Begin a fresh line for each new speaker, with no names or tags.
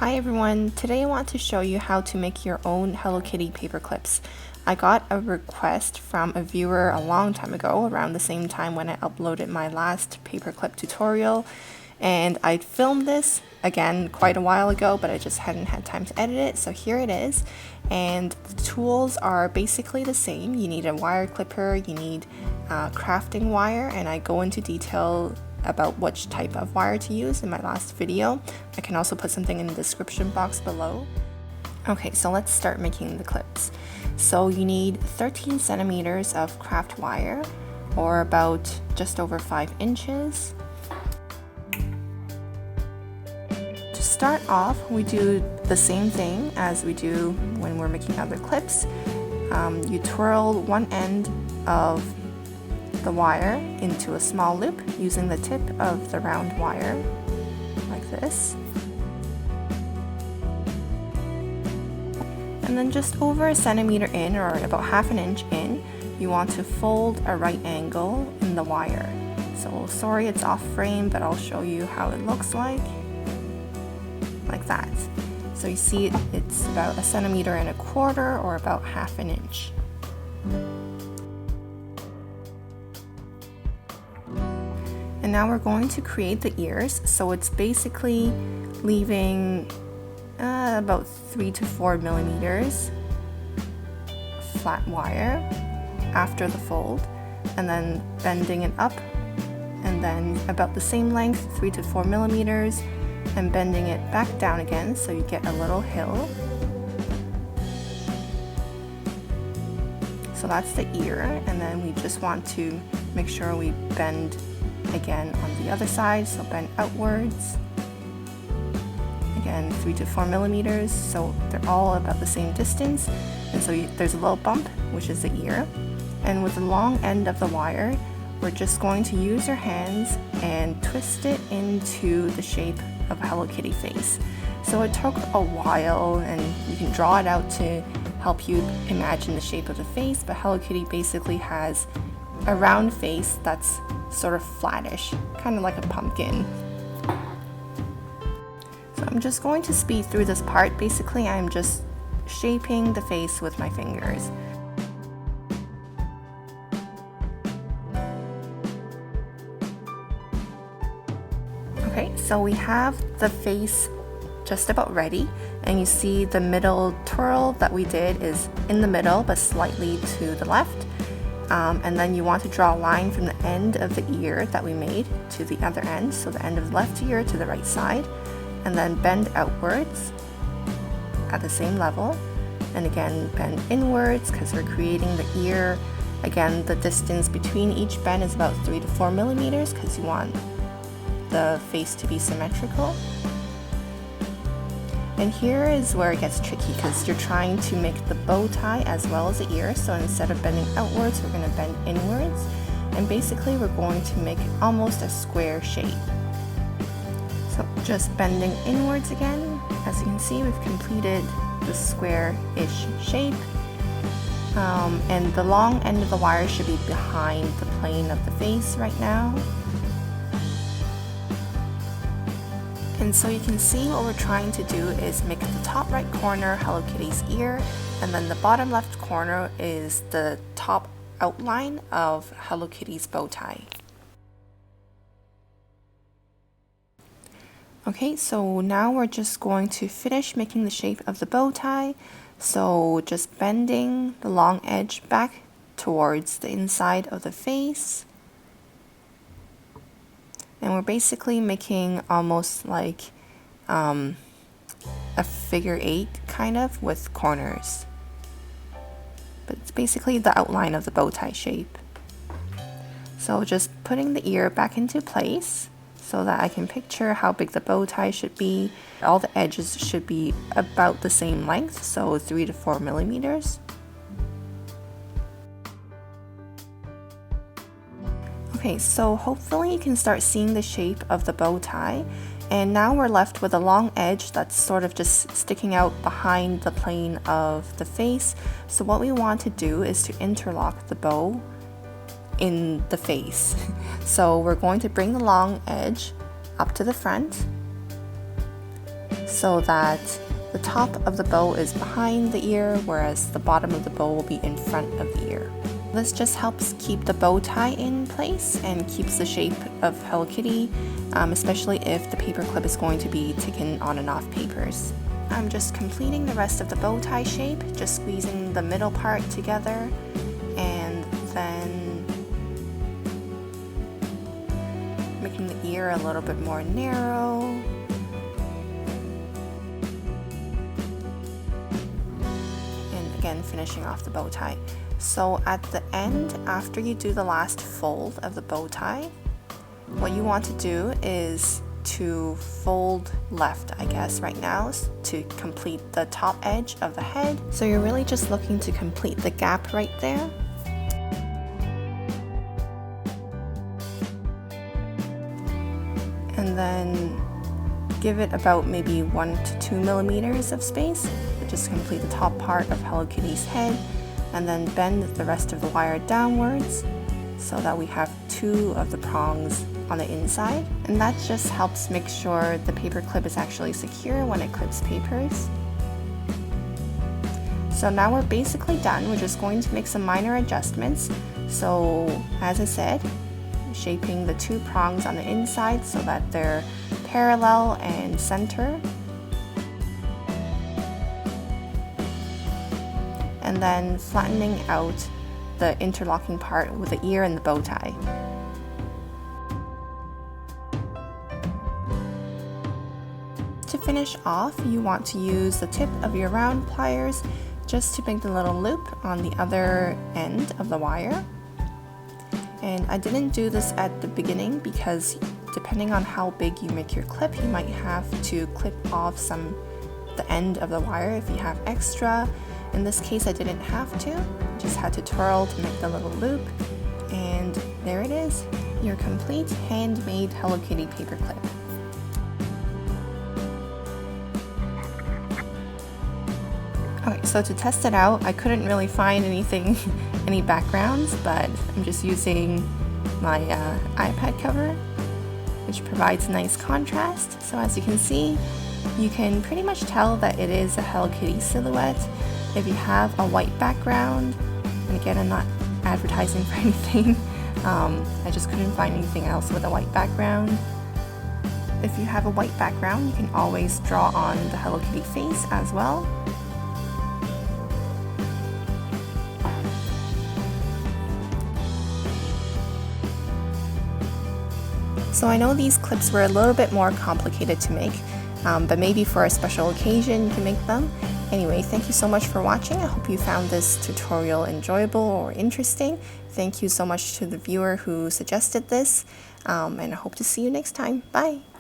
Hi everyone, today I want to show you how to make your own Hello Kitty paper clips. I got a request from a viewer a long time ago, around the same time when I uploaded my last paperclip tutorial, and I filmed this again quite a while ago, but I just hadn't had time to edit it, so here it is. And the tools are basically the same. You need a wire clipper, you need crafting wire, and I go into detail about which type of wire to use in my last video. I can also put something in the description box below. Okay, so let's start making the clips. So you need 13 centimeters of craft wire, or about just over 5 inches. To start off, we do the same thing as we do when we're making other clips. You twirl one end of the wire into a small loop using the tip of the round wire, like this. And then just over a centimeter in, or about half an inch in, you want to fold a right angle in the wire. So sorry it's off frame, but I'll show you how it looks like that. So you see it's about 1.25 centimeters, or about half an inch. And now we're going to create the ears, so it's basically leaving about 3 to 4 millimeters flat wire after the fold, and then bending it up, and then about the same length, 3 to 4 millimeters, and bending it back down again so you get a little hill. So that's the ear, and then we just want to make sure we bend again on the other side, so bend outwards. Again, 3 to 4 millimeters, so they're all about the same distance, and so there's a little bump, which is the ear. And with the long end of the wire, we're just going to use our hands and twist it into the shape of a Hello Kitty face. So it took a while, and you can draw it out to help you imagine the shape of the face, but Hello Kitty basically has a round face that's sort of flattish, kind of like a pumpkin. So I'm just going to speed through this part. Basically, I'm just shaping the face with my fingers. Okay, so we have the face just about ready, and you see the middle twirl that we did is in the middle but slightly to the left. And then you want to draw a line from the end of the ear that we made to the other end, so the end of the left ear to the right side, and then bend outwards at the same level, and again bend inwards because we're creating the ear. Again, the distance between each bend is about 3 to 4 millimeters because you want the face to be symmetrical. And here is where it gets tricky, because you're trying to make the bow tie as well as the ear. So instead of bending outwards, we're going to bend inwards, and basically we're going to make almost a square shape. So just bending inwards again. As you can see, we've completed the square-ish shape, and the long end of the wire should be behind the plane of the face right now. And so you can see what we're trying to do is make the top right corner Hello Kitty's ear, and then the bottom left corner is the top outline of Hello Kitty's bow tie. Okay, so now we're just going to finish making the shape of the bow tie. So just bending the long edge back towards the inside of the face. And we're basically making almost like a figure 8 kind of, with corners. But it's basically the outline of the bow tie shape. So just putting the ear back into place so that I can picture how big the bow tie should be. All the edges should be about the same length, so 3 to 4 millimeters. Okay, so hopefully you can start seeing the shape of the bow tie, and now we're left with a long edge that's sort of just sticking out behind the plane of the face. So what we want to do is to interlock the bow in the face. So we're going to bring the long edge up to the front, so that the top of the bow is behind the ear, whereas the bottom of the bow will be in front of the ear. This just helps keep the bow tie in place and keeps the shape of Hello Kitty, especially if the paper clip is going to be taken on and off papers. I'm just completing the rest of the bow tie shape, just squeezing the middle part together and then making the ear a little bit more narrow. And again, finishing off the bow tie. So at the end, after you do the last fold of the bow tie, what you want to do is to fold left, I guess, right now to complete the top edge of the head. So you're really just looking to complete the gap right there. And then give it about maybe 1 to 2 millimeters of space to just complete the top part of Hello Kitty's head, and then bend the rest of the wire downwards so that we have 2 of the prongs on the inside, and that just helps make sure the paper clip is actually secure when it clips papers. So now we're basically done. We're just going to make some minor adjustments. So as I said, shaping the 2 prongs on the inside so that they're parallel and center, and then flattening out the interlocking part with the ear and the bow tie. To finish off, you want to use the tip of your round pliers just to make the little loop on the other end of the wire. And I didn't do this at the beginning because depending on how big you make your clip, you might have to clip off the end of the wire if you have extra. In this case, I didn't have to, just had to twirl to make the little loop. And there it is, your complete handmade Hello Kitty paper clip. Okay, so to test it out, I couldn't really find anything, any backgrounds, but I'm just using my iPad cover, which provides nice contrast. So as you can see, you can pretty much tell that it is a Hello Kitty silhouette. If you have a white background, and again, I'm not advertising for anything, I just couldn't find anything else with a white background. If you have a white background, you can always draw on the Hello Kitty face as well. So I know these clips were a little bit more complicated to make, but maybe for a special occasion you can make them. Anyway, thank you so much for watching. I hope you found this tutorial enjoyable or interesting. Thank you so much to the viewer who suggested this, and I hope to see you next time. Bye!